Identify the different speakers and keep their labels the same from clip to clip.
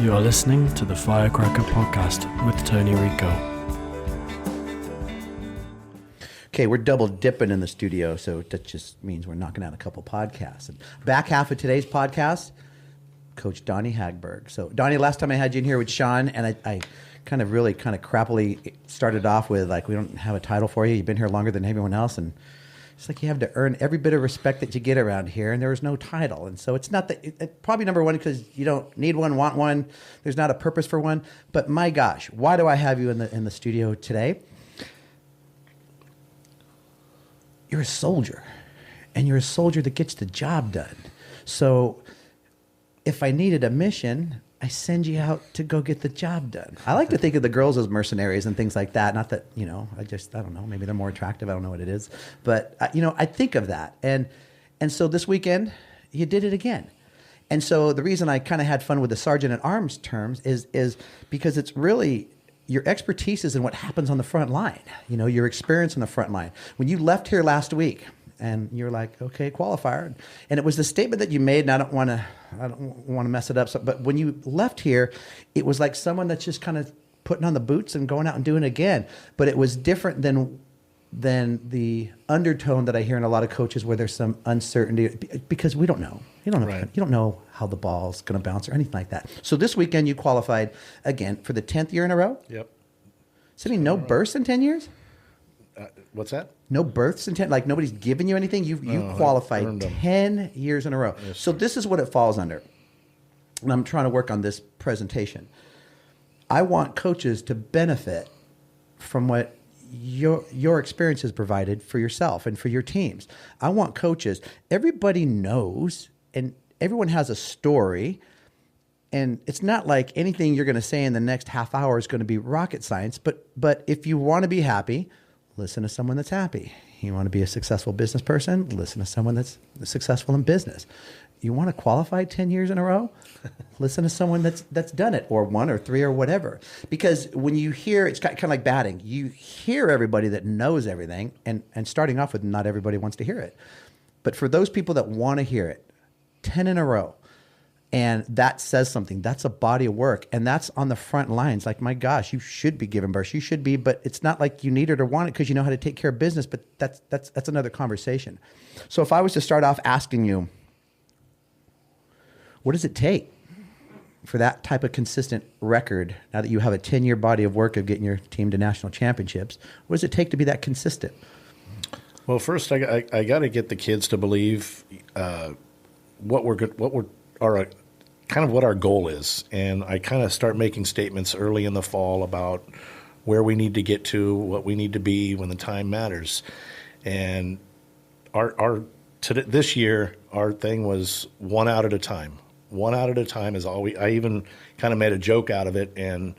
Speaker 1: You are listening to the Firecracker Podcast with Tony Rico.
Speaker 2: Okay, we're double dipping in the studio, so that just means we're knocking out a couple podcasts. And back half of today's podcast, Coach Donnie Hagberg. So, Donnie, last time I had you in here with Sean, and I kind of crappily started off with, like, we don't have a title for you. You've been here longer than everyone else, and it's like you have to earn every bit of respect that you get around here, and there was no title. And so it's not that, probably number one, because you don't need one, want one. There's not a purpose for one. But my gosh, why do I have you in the studio today? You're a soldier, and you're a soldier that gets the job done. So if I needed a mission, I send you out to go get the job done. I like to think of the girls as mercenaries and things like that. Not that, I don't know, maybe they're more attractive. I don't know what it is. But, I think of that. And so this weekend, you did it again. And so the reason I kind of had fun with the sergeant at arms terms is because it's really your expertise is in what happens on the front line, your experience on the front line. When you left here last week and you're like, okay, qualifier. And it was the statement that you made, and I don't want to mess it up. But when you left here, it was like someone that's just kind of putting on the boots and going out and doing it again. But it was different than the undertone that I hear in a lot of coaches where there's some uncertainty because we don't know. You don't know how the ball's going to bounce or anything like that. So this weekend you qualified again for the 10th year in a row?
Speaker 3: Yep.
Speaker 2: Sitting no births in 10 years?
Speaker 3: What's that?
Speaker 2: No births in 10, like nobody's given you anything? You qualified 10 years in a row.
Speaker 3: Yes,
Speaker 2: so this is what it falls under. And I'm trying to work on this presentation. I want coaches to benefit from what your experience has provided for yourself and for your teams. I want coaches, everybody knows and everyone has a story, and it's not like anything you're going to say in the next half hour is going to be rocket science, but if you want to be happy, listen to someone that's happy. You want to be a successful business person? Listen to someone that's successful in business. You want to qualify 10 years in a row? Listen to someone that's done it, or 1 or 3 or whatever. Because when you hear, it's kind of like batting. You hear everybody that knows everything, and starting off with not everybody wants to hear it. But for those people that want to hear it, 10 in a row, and that says something. That's a body of work, and that's on the front lines. Like, my gosh, you should be giving birth. You should be, but it's not like you need it or want it because you know how to take care of business. But that's another conversation. So if I was to start off asking you, what does it take for that type of consistent record? Now that you have a 10-year body of work of getting your team to national championships, what does it take to be that consistent?
Speaker 3: Well, first I got to get the kids to believe what our goal is, and I kind of start making statements early in the fall about where we need to get to, what we need to be when the time matters. And this year, our thing was 1 out at a time. 1 out at a time is all I even kind of made a joke out of it. And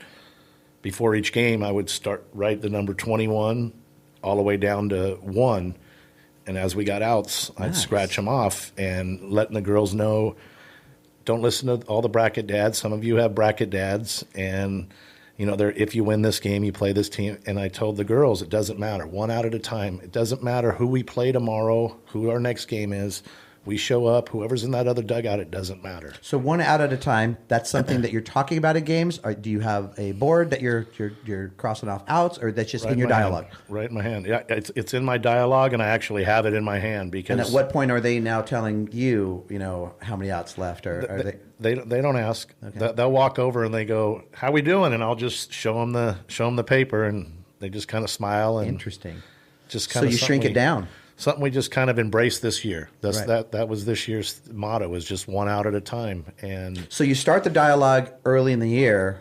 Speaker 3: before each game, I would write the number 21 all the way down to 1. And as we got outs, I'd scratch them off, and letting the girls know, don't listen to all the bracket dads. Some of you have bracket dads, and if you win this game, you play this team. And I told the girls, it doesn't matter. 1 out at a time. It doesn't matter who we play tomorrow, who our next game is. We show up. Whoever's in that other dugout, it doesn't matter.
Speaker 2: So 1 out at a time. That's something that you're talking about in games. Or do you have a board that you're crossing off outs, or that's just in your dialogue?
Speaker 3: Right in my hand. Yeah, it's in my dialogue, and I actually have it in my hand because.
Speaker 2: And at what point are they now telling you, how many outs left, or are they?
Speaker 3: They don't ask.
Speaker 2: Okay.
Speaker 3: They'll walk over and they go, "How we doing?" And I'll just show them the paper, and they just kind of smile. And
Speaker 2: interesting.
Speaker 3: Just kind of.
Speaker 2: So you shrink it down.
Speaker 3: Something we just kind of embraced this year. That was this year's motto, was just 1 out at a time. And
Speaker 2: so you start the dialogue early in the year,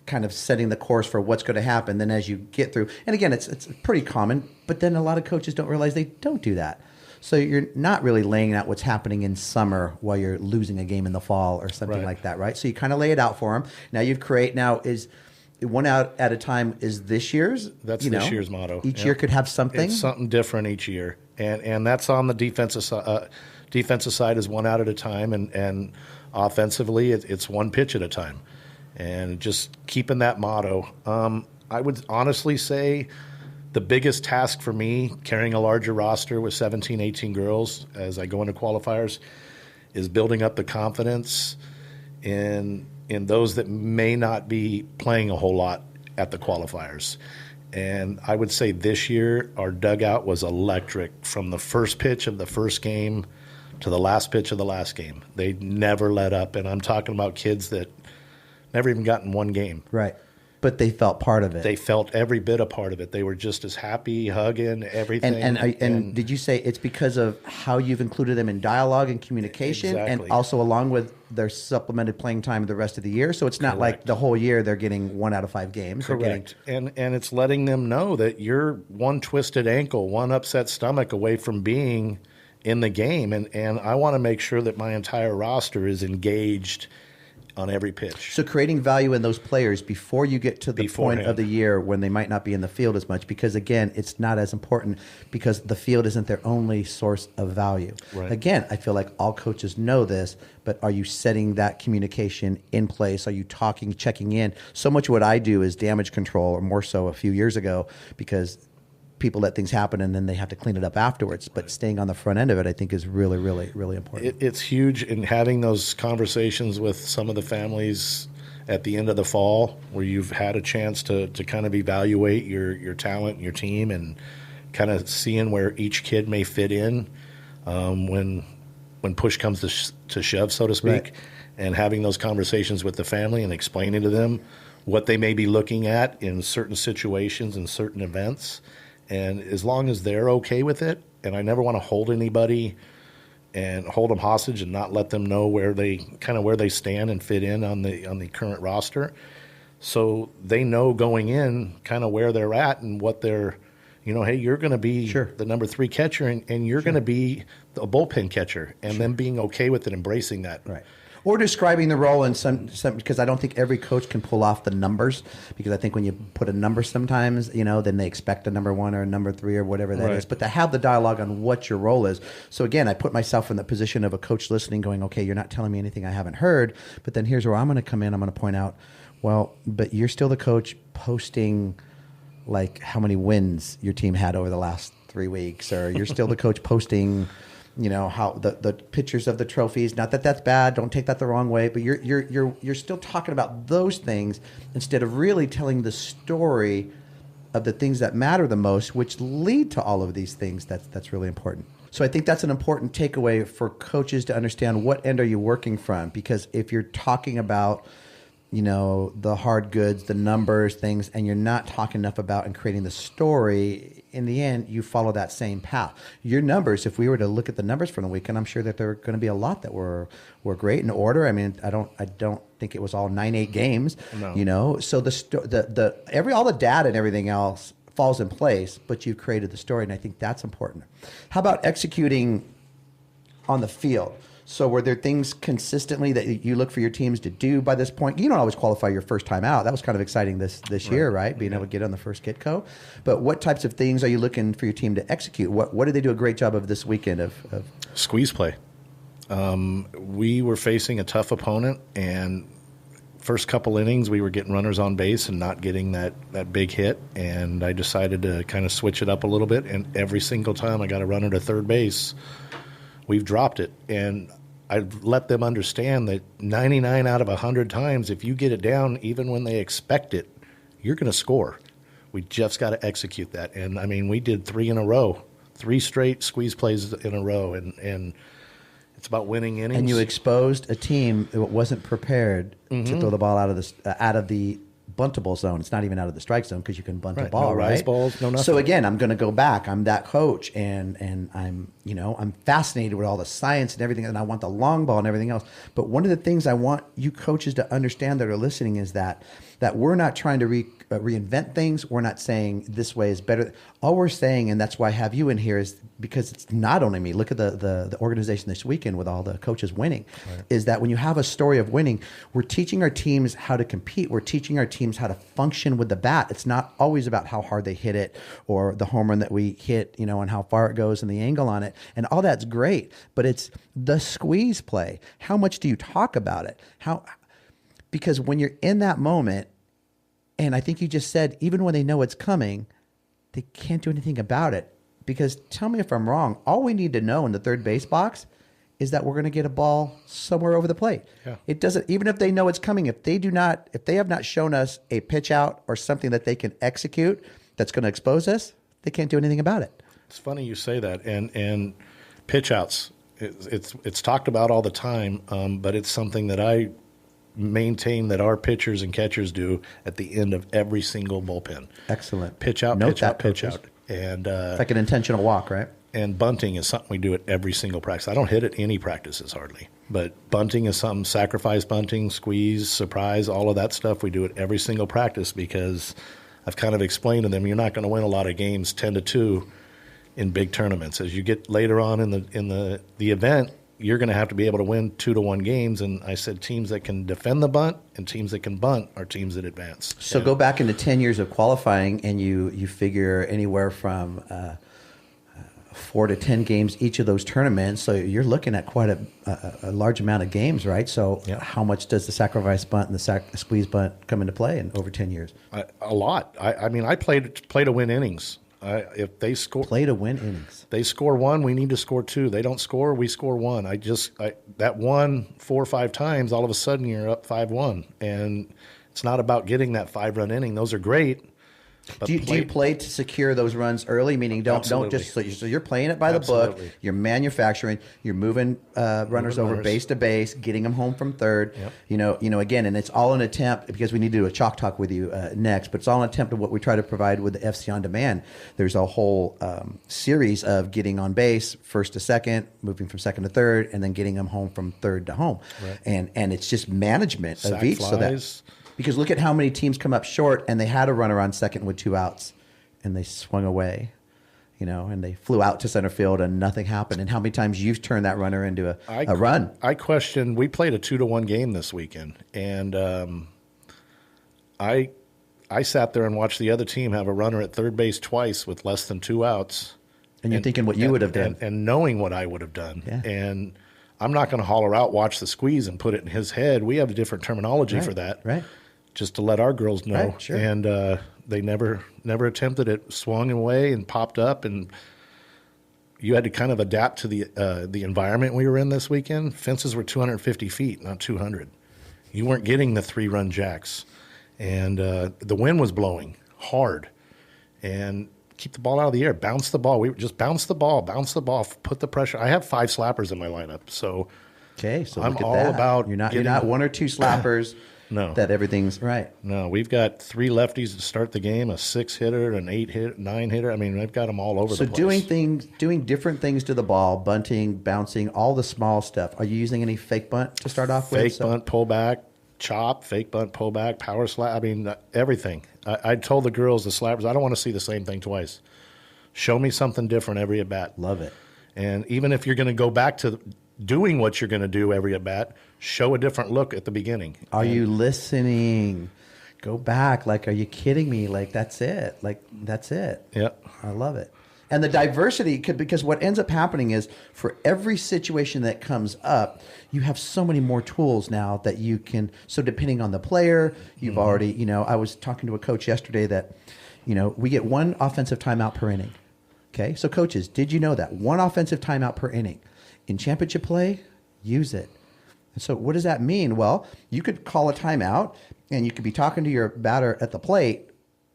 Speaker 2: kind of setting the course for what's going to happen. Then as you get through, and again, it's pretty common, but then a lot of coaches don't realize they don't do that. So you're not really laying out what's happening in summer while you're losing a game in the fall or something like that, right? So you kind of lay it out for them. Now is 1 out at a time is this year's?
Speaker 3: That's this year's motto.
Speaker 2: Each year could have something?
Speaker 3: It's something different each year. And that's on the defensive side. Defensive side is 1 out at a time, and offensively it's 1 pitch at a time. And just keeping that motto. I would honestly say the biggest task for me, carrying a larger roster with 17, 18 girls as I go into qualifiers, is building up the confidence in those that may not be playing a whole lot at the qualifiers. And I would say this year our dugout was electric from the first pitch of the first game to the last pitch of the last game. They never let up, and I'm talking about kids that never even gotten one game.
Speaker 2: Right. But they felt part of it.
Speaker 3: They felt every bit a part of it. They were just as happy, hugging, everything.
Speaker 2: And did you say it's because of how you've included them in dialogue and communication,
Speaker 3: exactly.
Speaker 2: and also along with their supplemented playing time the rest of the year? So it's not like the whole year they're getting 1 out of 5 games.
Speaker 3: Correct. And it's letting them know that you're one twisted ankle, one upset stomach away from being in the game. And I want to make sure that my entire roster is engaged on every pitch.
Speaker 2: So creating value in those players before you get to the point of the year when they might not be in the field as much, because again, it's not as important because the field isn't their only source of value.
Speaker 3: Right.
Speaker 2: Again, I feel like all coaches know this, but are you setting that communication in place? Are you talking, checking in? So much of what I do is damage control, or more so a few years ago, because people let things happen and then they have to clean it up afterwards. But staying on the front end of it, I think, is really, really, really important.
Speaker 3: It's huge in having those conversations with some of the families at the end of the fall where you've had a chance to kind of evaluate your talent and your team and kind of seeing where each kid may fit in when push comes to shove, so to speak,
Speaker 2: Right.
Speaker 3: and having those conversations with the family and explaining to them what they may be looking at in certain situations and certain events. And as long as they're okay with it, and I never want to hold anybody and hold them hostage and not let them know where they stand and fit in on the current roster, so they know going in kind of where they're at and what they're, hey, you're going to be the number 3 catcher and you're going to be a bullpen catcher, and them being okay with it, embracing that.
Speaker 2: Right. Or describing the role in some, because I don't think every coach can pull off the numbers, because I think when you put a number sometimes, then they expect a number 1 or a number 3 or whatever that is. But to have the dialogue on what your role is. So again, I put myself in the position of a coach listening, going, okay, you're not telling me anything I haven't heard, but then here's where I'm going to come in. I'm going to point out, well, but you're still the coach posting like how many wins your team had over the last 3 weeks, or you're still the coach posting how the pictures of the trophies. Not that that's bad. Don't take that the wrong way. But you're still talking about those things instead of really telling the story of the things that matter the most, which lead to all of these things. That's really important. So I think that's an important takeaway for coaches to understand, what end are you working from? Because if you're talking about the hard goods, the numbers, things, and you're not talking enough about and creating the story, in the end, you follow that same path. Your numbers, if we were to look at the numbers from the weekend, I'm sure that there are going to be a lot that were great in order. I mean, I don't think it was all 9-8 games.
Speaker 3: No.
Speaker 2: So all the data and everything else falls in place, but you've created the story, and I think that's important. How about executing on the field? So were there things consistently that you look for your teams to do by this point? You don't always qualify your first time out. That was kind of exciting this year, right? Being able to get on the first get-go. But what types of things are you looking for your team to execute? What did they do a great job of this weekend of
Speaker 3: Squeeze play. We were facing a tough opponent, and first couple innings we were getting runners on base and not getting that big hit, and I decided to kind of switch it up a little bit, and every single time I got a runner to third base, we've dropped it. And I let them understand that 99 out of 100 times, if you get it down, even when they expect it, you're going to score. We just got to execute that. And, I mean, we did 3 in a row, 3 straight squeeze plays in a row. And it's about winning innings.
Speaker 2: And you exposed a team that wasn't prepared to throw the ball out of the buntable zone. It's not even out of the strike zone, because you can bunt a ball,
Speaker 3: no
Speaker 2: right?
Speaker 3: rise balls, no nothing.
Speaker 2: So again, I'm going to go back. I'm that coach, and I'm fascinated with all the science and everything, and I want the long ball and everything else. But one of the things I want you coaches to understand that are listening is that we're not trying to reinvent things. We're not saying this way is better. All we're saying, and that's why I have you in here, is because it's not only me. Look at the organization this weekend with all the coaches winning, is that when you have a story of winning, we're teaching our teams how to compete. We're teaching our teams how to function with the bat. It's not always about how hard they hit it or the home run that we hit, and how far it goes and the angle on it. And all that's great, but it's the squeeze play. How much do you talk about it? Because when you're in that moment, and I think you just said, even when they know it's coming, they can't do anything about it. Because tell me if I'm wrong, all we need to know in the third base box is that we're going to get a ball somewhere over the plate.
Speaker 3: Yeah.
Speaker 2: It doesn't, even if they know it's coming, if they have not shown us a pitch out or something that they can execute that's going to expose us, they can't do anything about it.
Speaker 3: It's funny you say that. And pitch outs, it's talked about all the time, but it's something that I maintain that our pitchers and catchers do at the end of every single bullpen.
Speaker 2: Excellent.
Speaker 3: Pitch out,
Speaker 2: Note
Speaker 3: pitch out,
Speaker 2: that,
Speaker 3: pitch
Speaker 2: coaches.
Speaker 3: out. And
Speaker 2: It's like an intentional walk, right?
Speaker 3: and bunting is something we do at every single practice. I don't hit at any practices hardly, but bunting is something, sacrifice bunting, squeeze, surprise, all of that stuff we do at every single practice because I've kind of explained to them you're not going to win a lot of games 10-2 in big tournaments. As you get later on in the event, you're going to have to be able to win 2-1 games. And I said teams that can defend the bunt and teams that can bunt are teams that advance.
Speaker 2: So go back into 10 years of qualifying, and you figure anywhere from 4 to 10 games each of those tournaments. So you're looking at quite a large amount of games, right? So how much does the sacrifice bunt and the squeeze bunt come into play in over 10 years?
Speaker 3: A lot. I mean, I play to win innings. If they score,
Speaker 2: play to win innings.
Speaker 3: They score one, we need to score two. They don't score, we score one. That one 4 or 5 times, all of a sudden you're up 5-1, and it's not about getting that 5-run inning. Those are great.
Speaker 2: Do you play to secure those runs early? Meaning don't just so you're playing it by the book. You're manufacturing. You're moving runners over base to base, getting them home from third. Yep. You know again, and it's all an attempt because we need to do a chalk talk with you next. But it's all an attempt of what we try to provide with the FC On Demand. There's a whole series of getting on base, first to second, moving from second to third, and then getting them home from third to home. Right. And it's just management of each.
Speaker 3: Flies.
Speaker 2: So that. Because look at how many teams come up short and they had a runner on second with 2 outs and they swung away, and they flew out to center field and nothing happened. And how many times you've turned that runner into a run?
Speaker 3: I question, we played a 2-1 game this weekend, and I sat there and watched the other team have a runner at third base twice with less than 2 outs.
Speaker 2: And you're thinking what you would have done.
Speaker 3: And knowing what I would have done.
Speaker 2: Yeah.
Speaker 3: And I'm not going to holler out, watch the squeeze, and put it in his head. We have a different terminology for that.
Speaker 2: Right.
Speaker 3: Just to let our girls know.
Speaker 2: Right, sure.
Speaker 3: And they never attempted it, swung away and popped up, and you had to kind of adapt to the environment we were in this weekend. Fences were 250 feet, not 200. You weren't getting the 3-run jacks, and the wind was blowing hard. And keep the ball out of the air, bounce the ball. We just bounce the ball, put the pressure. I have 5 slappers in my lineup, so I'm
Speaker 2: look at
Speaker 3: all
Speaker 2: that.
Speaker 3: about.
Speaker 2: You're not 1 or 2 slappers.
Speaker 3: No.
Speaker 2: That everything's right.
Speaker 3: No, we've got 3 lefties to start the game, a 6-hitter, an 8-hitter, 9-hitter. I mean, I've got them all over the place.
Speaker 2: So doing different things to the ball, bunting, bouncing, all the small stuff. Are you using any fake bunt to start off with?
Speaker 3: Fake bunt, pull back, chop, fake bunt, pull back, power slap. I mean, everything. I told the girls, the slappers, I don't want to see the same thing twice. Show me something different every at bat.
Speaker 2: Love it.
Speaker 3: And even if you're going to go back to doing what you're going to do every at bat, show a different look at the beginning.
Speaker 2: Are you listening? Go back. Like, are you kidding me? Like, that's it.
Speaker 3: Yeah.
Speaker 2: I love it. And the diversity, because what ends up happening is for every situation that comes up, you have so many more tools now that you can. So depending on the player, you've already, I was talking to a coach yesterday that, we get 1 offensive timeout per inning. Okay. So coaches, did you know that 1 offensive timeout per inning in championship play, use it. And so what does that mean? Well, you could call a timeout and you could be talking to your batter at the plate,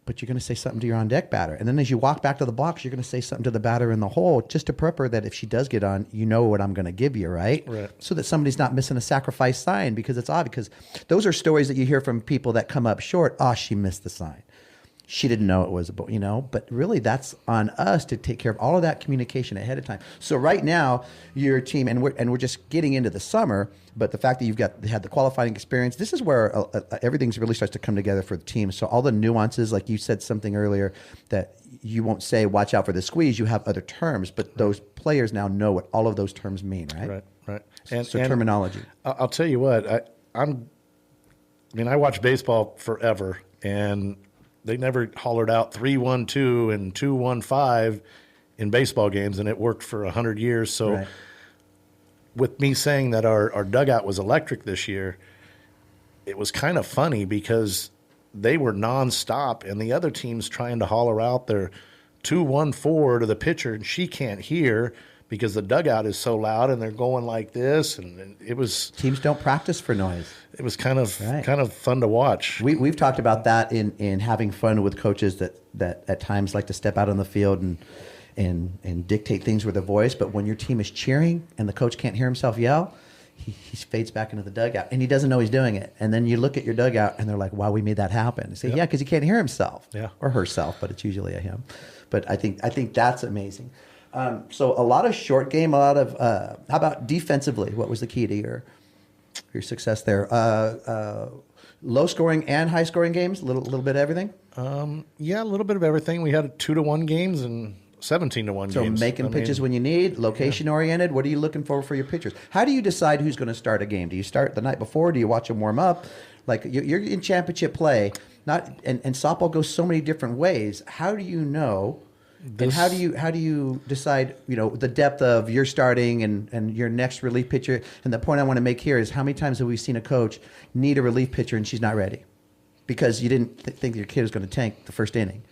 Speaker 2: but you're going to say something to your on-deck batter. And then as you walk back to the box, you're going to say something to the batter in the hole just to prep her that if she does get on, you know what I'm going to give you, right? So that somebody's not missing a sacrifice sign because it's odd. Because those are stories that you hear from people that come up short. Oh, she missed the sign. She didn't know it was but really that's on us to take care of all of that communication ahead of time. So right now, your team, and we're just getting into the summer, but the fact that you've had the qualifying experience, this is where everything's really starts to come together for the team. So all the nuances, like you said something earlier, that you won't say, watch out for the squeeze, you have other terms, but those players now know what all of those terms mean, right?
Speaker 3: Right.
Speaker 2: And terminology.
Speaker 3: I'll tell you what, I watched baseball forever, and they never hollered out 3-1-2 and 2-1-5 in baseball games, and it worked for 100 years. So with me saying that our dugout was electric this year, it was kind of funny because they were nonstop, and the other team's trying to holler out their 2-1-4 to the pitcher, and she can't hear because the dugout is so loud and they're going like this, and it was
Speaker 2: Teams don't practice for noise.
Speaker 3: it was kind of fun to watch.
Speaker 2: We've talked about that in having fun with coaches that at times like to step out on the field and dictate things with their voice. But when your team is cheering and the coach can't hear himself yell, he fades back into the dugout and he doesn't know he's doing it. And then you look at your dugout and they're like, wow, we made that happen. You say, yeah, because he can't hear himself or herself, but it's usually a him. But I think that's amazing. So a lot of short game, a lot of how about defensively? What was the key to your success there? Low scoring and high scoring games, a little bit of everything.
Speaker 3: Yeah, a little bit of everything. We had 2-1 games and 17-1
Speaker 2: so
Speaker 3: games.
Speaker 2: So making pitches when you need, location oriented. What are you looking for your pitchers? How do you decide who's going to start a game? Do you start the night before? Do you watch them warm up? Like you're in championship play, and softball goes so many different ways. How do you know? And how do you decide, the depth of your starting and your next relief pitcher? And the point I want to make here is how many times have we seen a coach need a relief pitcher and she's not ready because you didn't think your kid was going to tank the first inning?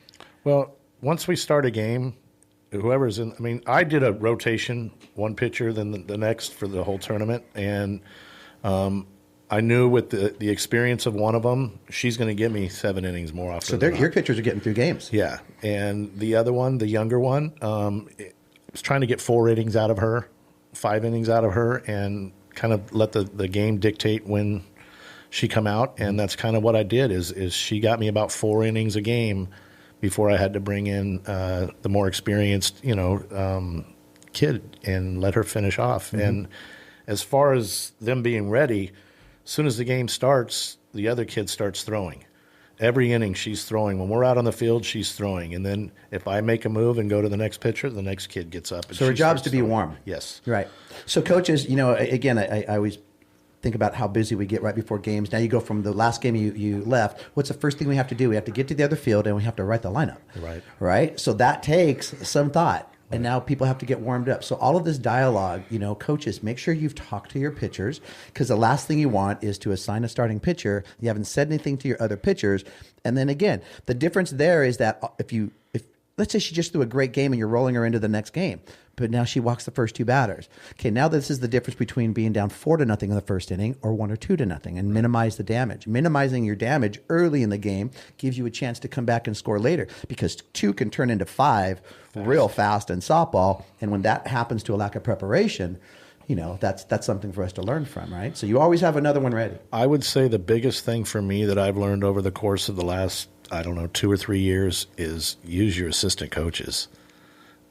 Speaker 3: Well, once we start a game, whoever's in, I did a rotation, one pitcher, then the next for the whole tournament. And I knew with the experience of one of them, she's going to give me 7 innings more often.
Speaker 2: So your pitchers are getting through games.
Speaker 3: Yeah. And the other one, the younger one, was trying to get 4 innings out of her, 5 innings out of her, and kind of let the game dictate when she come out. And that's kind of what I did is she got me about 4 innings a game before I had to bring in the more experienced, kid and let her finish off. Mm-hmm. And as far as them being ready, as soon as the game starts, the other kid starts throwing. Every inning she's throwing. When we're out on the field, she's throwing. And then if I make a move and go to the next pitcher, the next kid gets up. And
Speaker 2: so her job's to be warm.
Speaker 3: Yes.
Speaker 2: Right. So coaches, again, I always think about how busy we get right before games. Now you go from the last game you left. What's the first thing we have to do? We have to get to the other field and we have to write the lineup.
Speaker 3: Right.
Speaker 2: Right? So that takes some thought. And now people have to get warmed up. So all of this dialogue, coaches, make sure you've talked to your pitchers because the last thing you want is to assign a starting pitcher. You haven't said anything to your other pitchers. And then again, the difference there is that if let's say she just threw a great game and you're rolling her into the next game, but now she walks the first 2 batters. Okay, now this is the difference between being down 4-0 in the first inning or 1 or 2-0 and minimize the damage. Minimizing your damage early in the game gives you a chance to come back and score later because 2 can turn into 5 real fast in softball. And when that happens to a lack of preparation, that's something for us to learn from, right? So you always have another one ready.
Speaker 3: I would say the biggest thing for me that I've learned over the course of the last, 2 or 3 years is use your assistant coaches.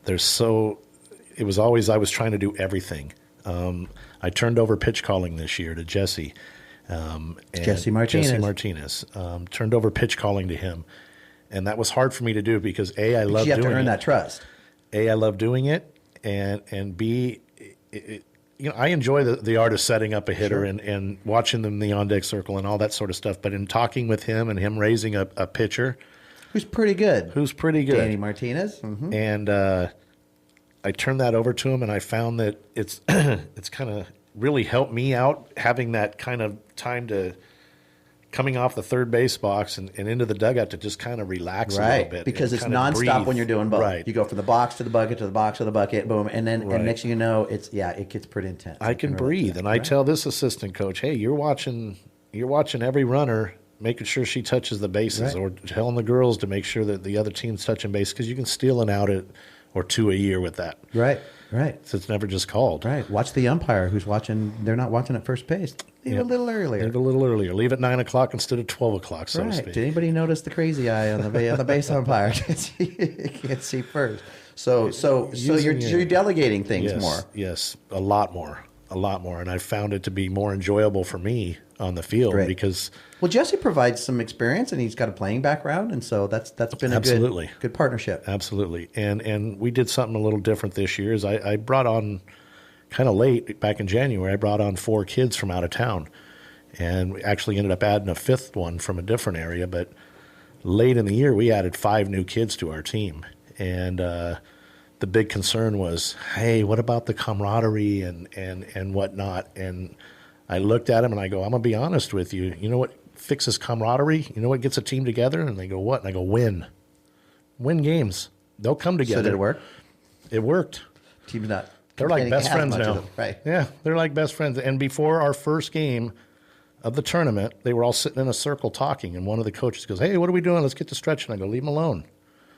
Speaker 3: It was always I was trying to do everything. I turned over pitch calling this year to Jesse.
Speaker 2: Jesse Martinez.
Speaker 3: Jesse Martinez. Turned over pitch calling to him. And that was hard for me to do because A, I love doing it.
Speaker 2: You have to earn that trust.
Speaker 3: A, I love doing it. And B, I enjoy the art of setting up a hitter and watching them in the on-deck circle and all that sort of stuff. But in talking with him and him raising a pitcher.
Speaker 2: Who's pretty good.
Speaker 3: Danny
Speaker 2: Martinez. Mm-hmm.
Speaker 3: And I turned that over to him, and I found that it's kind of really helped me out having that kind of time to coming off the third base box and into the dugout to just kind of relax a little bit.
Speaker 2: Because it's nonstop when you're doing both. Right. You go from the box to the bucket to the box to the bucket, boom, and then and next thing you know, it gets pretty intense.
Speaker 3: I can breathe, and I tell this assistant coach, hey, you're watching every runner, making sure she touches the bases, or telling the girls to make sure that the other team's touching base because you can steal an out or 2 a year with that.
Speaker 2: Right.
Speaker 3: So it's never just called.
Speaker 2: Right. Watch the umpire who's watching. They're not watching at first base. Leave a little earlier.
Speaker 3: Leave at 9 o'clock instead of 12 o'clock, so to speak.
Speaker 2: Did anybody notice the crazy eye on the base umpire? Can't see first. So you're delegating things more.
Speaker 3: Yes, a lot more. And I found it to be more enjoyable for me on the field because.
Speaker 2: Well, Jesse provides some experience, and he's got a playing background, and so that's been a good partnership.
Speaker 3: Absolutely, and we did something a little different this year. Is I brought on kind of late back in January. I brought on 4 kids from out of town, and we actually ended up adding a 5th one from a different area. But late in the year, we added 5 new kids to our team, and the big concern was, hey, what about the camaraderie and whatnot? And I looked at him and I go, I'm going to be honest with you. You know what fixes camaraderie? You know what gets a team together? And they go, what? And I go, win. Win games. They'll come together.
Speaker 2: So did it work?
Speaker 3: It worked.
Speaker 2: Team's not
Speaker 3: They're like
Speaker 2: containing
Speaker 3: best
Speaker 2: as
Speaker 3: friends
Speaker 2: much
Speaker 3: now.
Speaker 2: of them. Right.
Speaker 3: Yeah, they're like best friends. And before our first game of the tournament, they were all sitting in a circle talking, and one of the coaches goes, "Hey, what are we doing? Let's get to stretching." I go, "Leave them alone."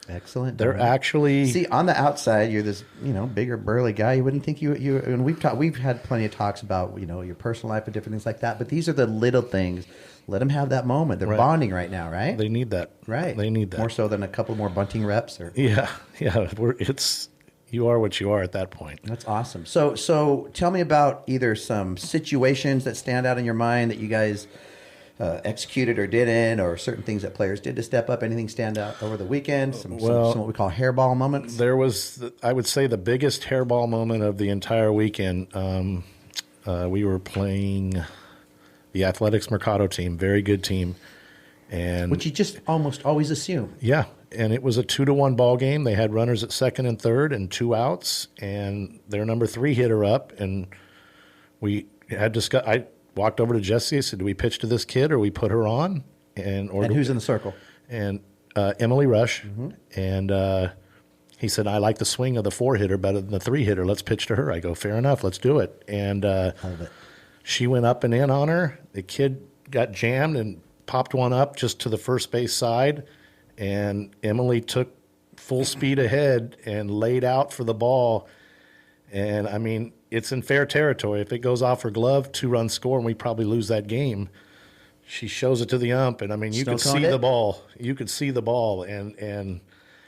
Speaker 2: Excellent.
Speaker 3: They're actually
Speaker 2: See, on the outside, you're this, bigger, burly guy. You wouldn't think you. And we've had plenty of talks about, your personal life and different things like that. But these are the little things. Let them have that moment. They're
Speaker 3: Right.
Speaker 2: bonding right now, right?
Speaker 3: They need that.
Speaker 2: Right.
Speaker 3: They need that.
Speaker 2: More so than a couple more bunting reps.
Speaker 3: Yeah. You are what you are at that point.
Speaker 2: That's awesome. So tell me about either some situations that stand out in your mind that you guys executed or didn't, or certain things that players did to step up. Anything stand out over the weekend? Some what we call hairball moments.
Speaker 3: There was, I would say, the biggest hairball moment of the entire weekend. We were playing the Athletics Mercado team, very good team, and
Speaker 2: which you just almost always assume.
Speaker 3: Yeah, and it was a 2-1 ball game. They had runners at second and third and 2 outs, and their number 3 hit her up, and we had discussed. I walked over to Jesse. I said, "Do we pitch to this kid or we put her on?" And
Speaker 2: who's in the circle?
Speaker 3: And Emily Rush, and he said, "I like the swing of the 4-hitter better than the 3-hitter. Let's pitch to her." I go, "Fair enough, let's do it." And she went up and in on her. The kid got jammed and popped one up just to the first base side, and Emily took full speed ahead and laid out for the ball. And, I mean, it's in fair territory. If it goes off her glove, 2-run score, and we probably lose that game. She shows it to the ump, and, I mean, you could see the ball. You could see the ball, and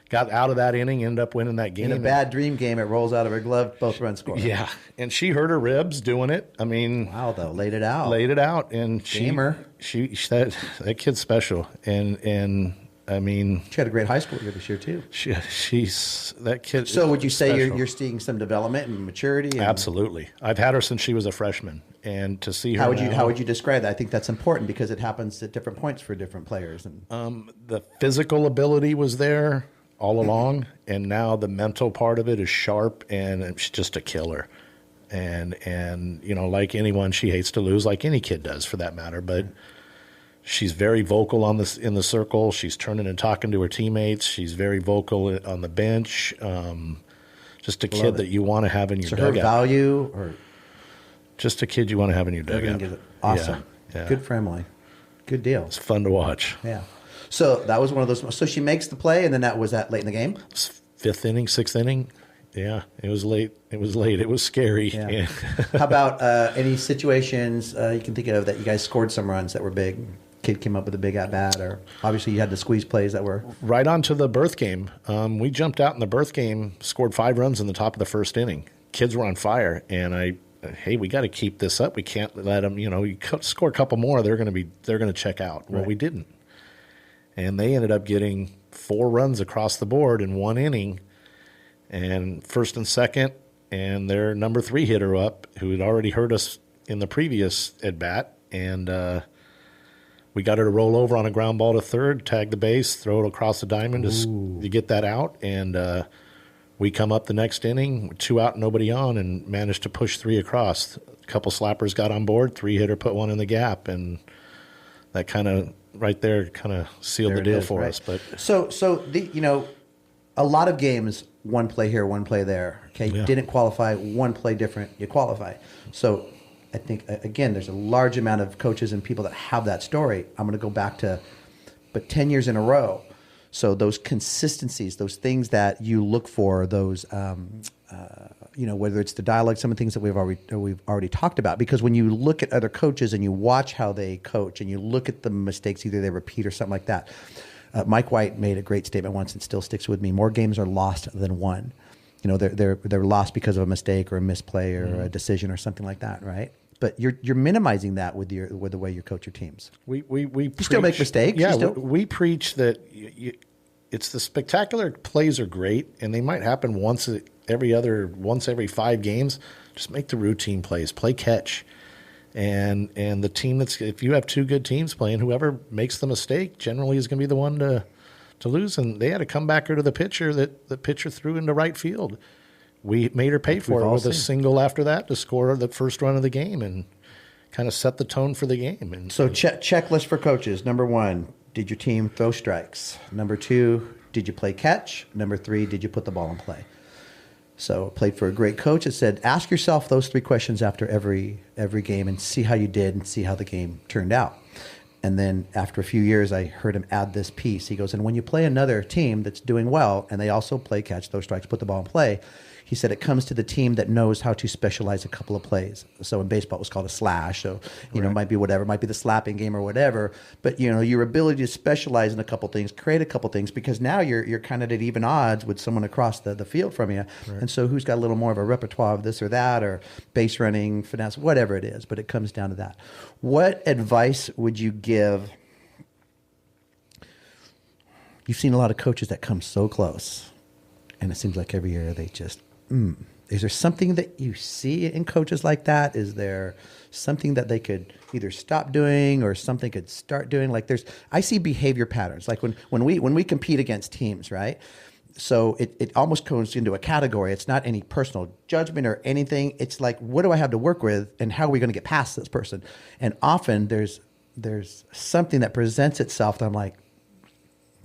Speaker 3: got out of that inning, ended up winning that game.
Speaker 2: In a bad dream game, it rolls out of her glove, both run score.
Speaker 3: Yeah, and she hurt her ribs doing it. I mean,
Speaker 2: wow, though, laid it out,
Speaker 3: and
Speaker 2: gamer.
Speaker 3: She that kid's special, and I mean,
Speaker 2: she had a great high school year this year too.
Speaker 3: She's that kid.
Speaker 2: So would you say you're seeing some development and maturity? And
Speaker 3: absolutely, I've had her since she was a freshman, and to see her.
Speaker 2: How would you describe that? I think that's important because it happens at different points for different players. And
Speaker 3: the physical ability was there all along, and now the mental part of it is sharp, and she's just a killer. And like anyone, she hates to lose, like any kid does for that matter. But she's very vocal in the circle. She's turning and talking to her teammates. She's very vocal on the bench. Just a kid that you want to have in your dugout.
Speaker 2: Her value, or
Speaker 3: just a kid you want to have in your dugout.
Speaker 2: Awesome.
Speaker 3: Yeah.
Speaker 2: Good for Emily. Good deal.
Speaker 3: It's fun to watch.
Speaker 2: Yeah. So that was one of those. So she makes the play, and then was that late in the game?
Speaker 3: 5th inning, 6th inning. Yeah, it was late. It was scary.
Speaker 2: Yeah. How about any situations you can think of that you guys scored some runs that were big? Kid came up with a big at bat, or obviously you had the squeeze plays that were
Speaker 3: right on to the birth game. We jumped out in the birth game, scored 5 runs in the top of the 1st inning. Kids were on fire, and hey, we got to keep this up. We can't let them. You score a couple more, they're going to check out. Well, we didn't. And they ended up getting 4 runs across the board in 1 inning, and 1st and 2nd, and their number 3 hitter up, who had already hurt us in the previous at bat, and we got her to roll over on a ground ball to 3rd, tag the base, throw it across the diamond to get that out, and we come up the next inning, 2 out, nobody on, and managed to push 3 across. A couple slappers got on board, 3 hitter put 1 in the gap, and that kind of right there kind of sealed the deal for us. But
Speaker 2: so a lot of games, one play here, one play there. Okay, didn't qualify, one play different, you qualify. So I think again, there's a large amount of coaches and people that have that story. I'm going to go back to, but 10 years in a row. So those consistencies, those things that you look for, those whether it's the dialogue, some of the things that we've already talked about. Because when you look at other coaches and you watch how they coach and you look at the mistakes, either they repeat or something like that. Mike White made a great statement once, and still sticks with me. More games are lost than won. They're lost because of a mistake or a misplay or a decision or something like that, right? But you're minimizing that with the way you coach your teams.
Speaker 3: We
Speaker 2: still make mistakes.
Speaker 3: Yeah, we preach that it's the spectacular plays are great, and they might happen once every 5 games. Just make the routine plays, play catch, and the team if you have 2 good teams playing, whoever makes the mistake generally is going to be the one to lose. And they had a comebacker to the pitcher that the pitcher threw into right field. We made her pay for it with a single after that to score the first run of the game and kind of set the tone for the game. And
Speaker 2: so checklist for coaches. Number 1, did your team throw strikes? Number 2, did you play catch? Number 3, did you put the ball in play? So played for a great coach. It said, ask yourself those 3 questions after every game and see how you did and see how the game turned out. And then after a few years, I heard him add this piece. He goes, and when you play another team that's doing well, and they also play catch, throw strikes, put the ball in play, he said it comes to the team that knows how to specialize a couple of plays. So in baseball, it was called a slash. So, it might be whatever, it might be the slapping game or whatever. But, your ability to specialize in a couple things, create a couple things, because now you're kind of at even odds with someone across the field from you. Right. And so who's got a little more of a repertoire of this or that, or base running, finesse, whatever it is. But it comes down to that. What advice would you give? You've seen a lot of coaches that come so close, and it seems like every year they just, is there something that you see in coaches like that? Is there something that they could either stop doing or something could start doing? Like I see behavior patterns. Like when we compete against teams, right? So it almost goes into a category. It's not any personal judgment or anything. It's like, what do I have to work with, and how are we going to get past this person? And often there's something that presents itself that I'm like,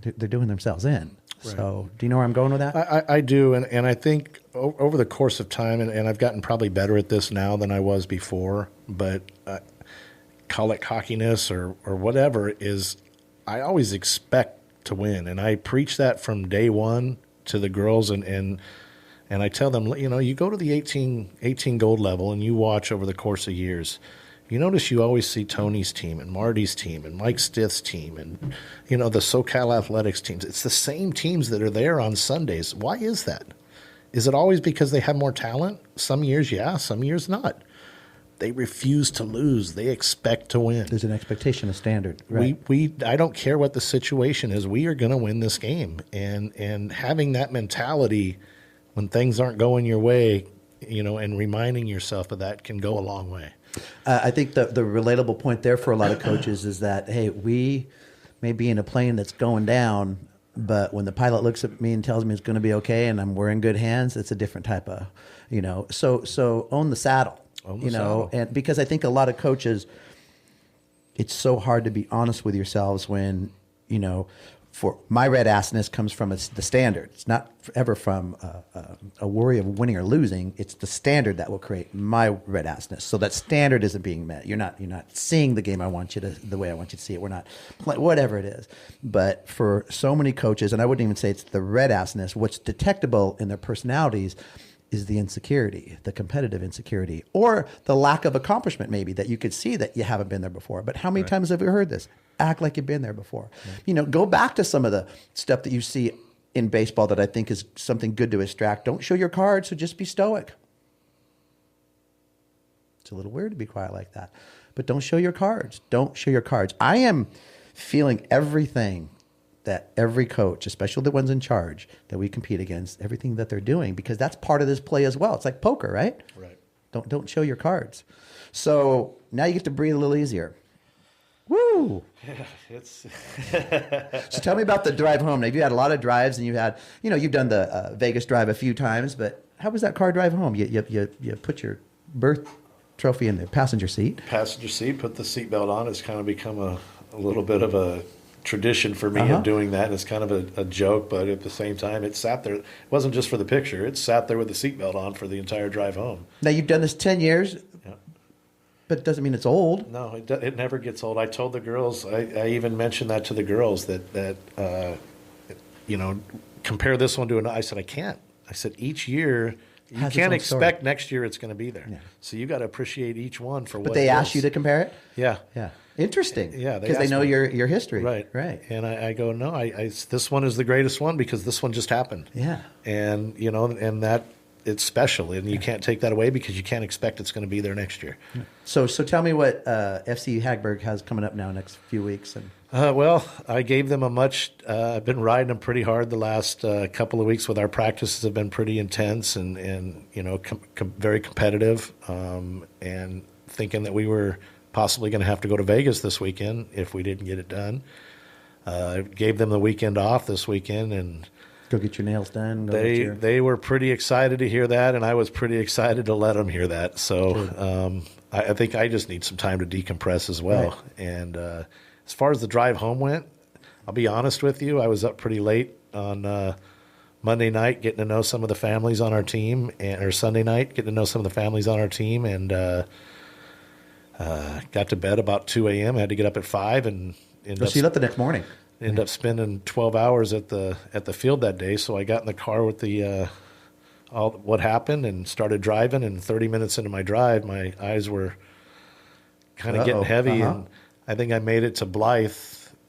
Speaker 2: they're doing themselves in. Right. So do you know where I'm going with that?
Speaker 3: I do, and I think over the course of time, and I've gotten probably better at this now than I was before, but call it cockiness or whatever, is I always expect to win, and I preach that from day one to the girls, and I tell them, you go to the 18 gold level and you watch over the course of years. You notice you always see Tony's team and Marty's team and Mike Stith's team and, the SoCal Athletics teams. It's the same teams that are there on Sundays. Why is that? Is it always because they have more talent? Some years, yeah. Some years, not. They refuse to lose. They expect to win.
Speaker 2: There's an expectation, a standard. Right?
Speaker 3: I don't care what the situation is. We are going to win this game. And having that mentality when things aren't going your way, and reminding yourself of that can go a long way.
Speaker 2: I think the relatable point there for a lot of coaches is that, hey, we may be in a plane that's going down, but when the pilot looks at me and tells me it's going to be okay and we're in good hands, it's a different type of, so own the saddle, saddle. And because I think a lot of coaches, it's so hard to be honest with yourselves when, for my red assness comes from the standard. It's not ever from a worry of winning or losing. It's the standard that will create my red assness. So that standard isn't being met. You're not seeing the game the way I want you to see it. We're not whatever it is. But for so many coaches, and I wouldn't even say it's the red assness, what's detectable in their personalities is the insecurity, the competitive insecurity, or the lack of accomplishment maybe that you could see that you haven't been there before. But how many times have you heard this? Act like you've been there before. Yeah. Go back to some of the stuff that you see in baseball that I think is something good to extract. Don't show your cards, so just be stoic. It's a little weird to be quiet like that. But don't show your cards. Don't show your cards. I am feeling everything that every coach, especially the ones in charge that we compete against, everything that they're doing, because that's part of this play as well. It's like poker, right?
Speaker 3: Right.
Speaker 2: Don't show your cards. So now you get to breathe a little easier. Woo!
Speaker 3: Yeah, it's.
Speaker 2: So tell me about the drive home. Now, you had a lot of drives, and you've done the Vegas drive a few times. But how was that car drive home? You put your berth trophy in the passenger seat.
Speaker 3: Passenger seat. Put the seatbelt on. It's kind of become a little bit of a tradition for me of doing that. And it's kind of a joke, but at the same time, it sat there. It wasn't just for the picture. It sat there with the seatbelt on for the entire drive home.
Speaker 2: Now you've done this 10 years. Yeah. But it doesn't mean it's old.
Speaker 3: No, it never gets old. I told the girls, I even mentioned that to the girls that compare this one to another. I said, I can't. I said, each year, you can't expect next year it's going to be there. Yeah. So you got to appreciate each one for what it is.
Speaker 2: But they asked you to compare it?
Speaker 3: Yeah.
Speaker 2: Yeah. Interesting.
Speaker 3: Yeah.
Speaker 2: Because they know your history.
Speaker 3: Right.
Speaker 2: Right.
Speaker 3: And I go, no, this one is the greatest one because this one just happened.
Speaker 2: Yeah.
Speaker 3: And, and that, it's special, and you can't take that away because you can't expect it's going to be there next year.
Speaker 2: So tell me what FC Hagberg has coming up now next few weeks.
Speaker 3: Well, I gave them I've been riding them pretty hard the last couple of weeks. With our practices have been pretty intense and very competitive, and thinking that we were possibly going to have to go to Vegas this weekend if we didn't get it done. Gave them the weekend off this weekend, and
Speaker 2: go get your nails done.
Speaker 3: They were pretty excited to hear that, and I was pretty excited to let them hear that. So I think I just need some time to decompress as well. Right. And as far as the drive home went, I'll be honest with you, I was up pretty late on Monday night, getting to know some of the families on our team, or Sunday night, getting to know some of the families on our team, and got to bed about 2 a.m. I had to get up at 5 and
Speaker 2: So you left the next morning.
Speaker 3: Ended up spending 12 hours at the field that day. So I got in the car with the all what happened and started driving. And 30 minutes into my drive, my eyes were kind of getting heavy, and I think I made it to Blythe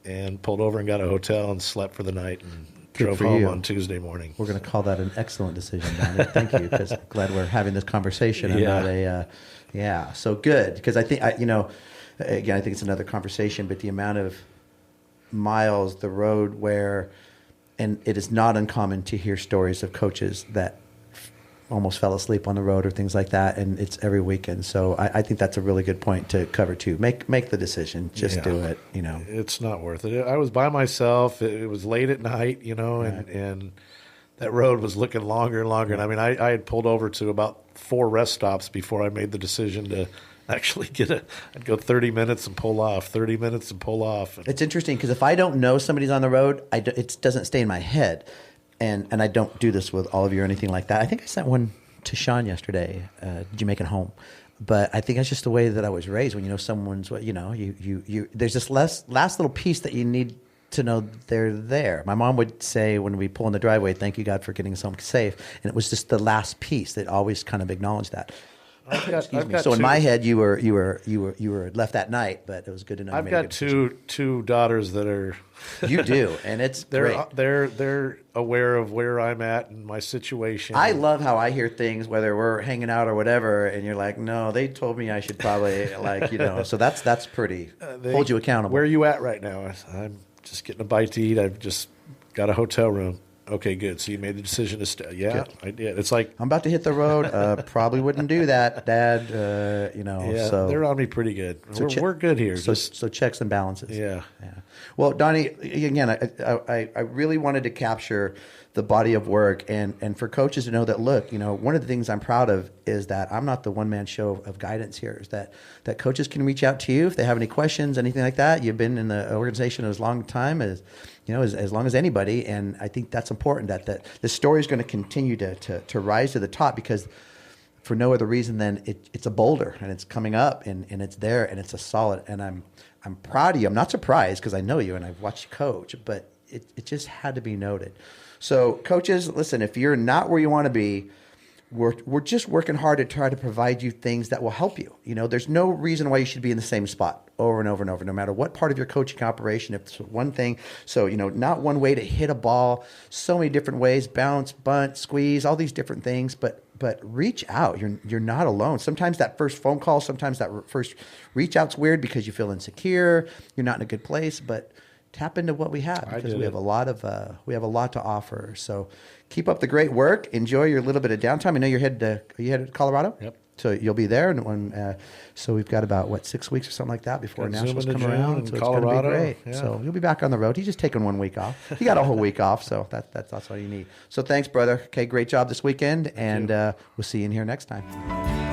Speaker 3: and pulled over and got a hotel and slept for the night and drove home on Tuesday morning.
Speaker 2: We're going to call that an excellent decision, Donnie. Thank you, because I'm glad we're having this conversation and not a so good, because I think again, I think it's another conversation, but the amount of miles the road where, and it is not uncommon to hear stories of coaches that almost fell asleep on the road or things like that, and it's every weekend. So I think that's a really good point to cover too. Make the decision, just do it.
Speaker 3: It's not worth it. I was by myself. It was late at night, and that road was looking longer and longer. And I mean, I had pulled over to about 4 rest stops before I made the decision to actually I'd go 30 minutes and pull off, 30 minutes and pull off.
Speaker 2: It's interesting because if I don't know somebody's on the road, it doesn't stay in my head. And I don't do this with all of you or anything like that. I think I sent one to Sean yesterday. Did you make it home? But I think that's just the way that I was raised. When you know someone's, you there's this last little piece that you need to know they're there. My mom would say when we pull in the driveway, "Thank you, God, for getting us home safe." And it was just the last piece that always kind of acknowledged that. Excuse me. So in my head, you were left that night, but it was good to know.
Speaker 3: I've got two daughters that are.
Speaker 2: You do, and it's
Speaker 3: they're
Speaker 2: great.
Speaker 3: They're aware of where I'm at and my situation.
Speaker 2: I love how I hear things, whether we're hanging out or whatever, and you're like, "No, they told me I should probably So that's pretty. Hold you accountable.
Speaker 3: Where are you at right now? I'm just getting a bite to eat. I've just got a hotel room. Okay, good. So you made the decision to stay. Yeah, good. I did. It's like
Speaker 2: I'm about to hit the road. Probably wouldn't do that, Dad.
Speaker 3: Yeah,
Speaker 2: so
Speaker 3: they're on me pretty good. So we're good here.
Speaker 2: So checks and balances.
Speaker 3: Yeah.
Speaker 2: Well, Donnie, again, I really wanted to capture the body of work and for coaches to know that, look, one of the things I'm proud of is that I'm not the one-man show of guidance here, is that coaches can reach out to you if they have any questions, anything like that. You've been in the organization as long time as long as anybody, and I think that's important, that the story is going to continue to rise to the top, because for no other reason than it's a boulder, and it's coming up, and it's there, and it's a solid, and I'm proud of you. I'm not surprised because I know you and I've watched you coach, but it just had to be noted. So coaches, listen, if you're not where you want to be, we're just working hard to try to provide you things that will help you. There's no reason why you should be in the same spot over and over and over, no matter what part of your coaching operation. If it's one thing, so not one way to hit a ball, so many different ways: bounce, bunt, squeeze, all these different things. But reach out. You're not alone. Sometimes that first phone call, sometimes that first reach out's weird because you feel insecure. You're not in a good place, but tap into what we have, because we have a lot to offer. So keep up the great work. Enjoy your little bit of downtime. I know you're headed to Colorado.
Speaker 3: Yep.
Speaker 2: So you'll be there, and so we've got about 6 weeks or something like that before Nationals come around. So it's going to be great. Yeah. So you'll be back on the road. He's just taking 1 week off. You got a whole week off, so that's all you need. So thanks, brother. Okay, great job this weekend, and we'll see you in here next time.